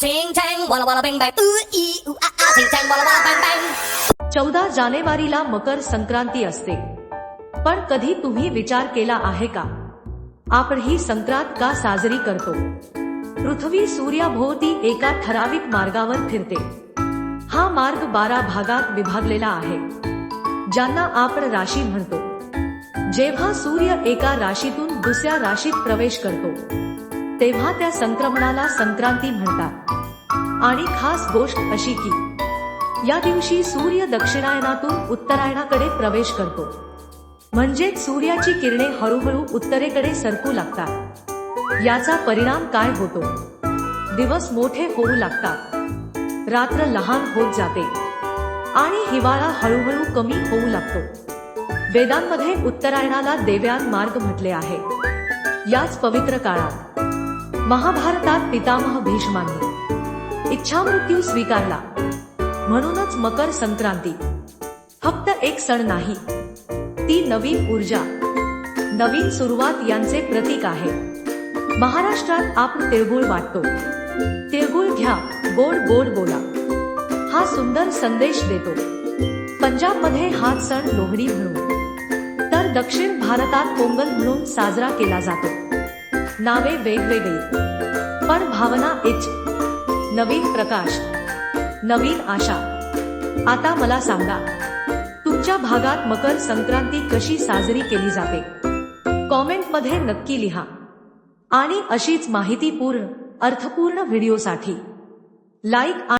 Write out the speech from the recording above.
ching chang walla walla bang bang ooh ee ooh ching chang walla walla bang bang. 14 जानेवारीला मकर संक्रांती असते, पण कधी तुम्ही विचार केला आहे का, आपण ही संक्रांत का साजरी करतो? पृथ्वी सूर्याभोवती एका ठराविक मार्गावर फिरते. हा मार्ग 12 भागात विभागलेला आहे, ज्यांना आपण राशी म्हणतो. जेव्हा सूर्य एका राशीतून दुसऱ्या राशीत प्रवेश करतो, तेव्हा त्या संक्रमणाला संक्रांती म्हणतात. आणि खास गोष्ट अशी की या दिवशी सूर्य दक्षिणायनातून उत्तरायणाकडे प्रवेश करतो, म्हणजेच सूर्याची किरणे हळूहळू उत्तरेकडे सरकू लागतात. याचा परिणाम काय होतो? दिवस मोठे होऊ लागतात, रात्र लहान होत जाते आणि हिवाळा हळूहळू कमी होऊ लागतो. वेदांमध्ये उत्तरायणाला देवयान मार्ग म्हटले आहे. याच पवित्र काळात महाभारतात पितामह भीष्मांनी इच्छामृत्यू स्वीकारला. म्हणूनच मकर संक्रांती फक्त एक सण नाही, ती नवीन ऊर्जा, नवीन सुरुवात यांचे प्रतीक आहे. महाराष्ट्रात आपण तिळगुळ वाटतो. तिळगुळ घ्या, गोड गोड बोला, हा सुंदर संदेश देतो. पंजाबमध्ये हा सण लोहडी म्हणून, तर दक्षिण भारतात पोंगल म्हणून साजरा केला जातो. नावे वेगवेगळी, पण भावना एक. नवीन प्रकाश, नवीन आशा. आता मला सांगा, तुमच्या भागात मकर संक्रांती कशी साजरी केली जाते? कॉमेंट मध्ये नक्की लिहा. आणि अशीच माहितीपूर्ण, अर्थपूर्ण व्हिडिओसाठी लाईक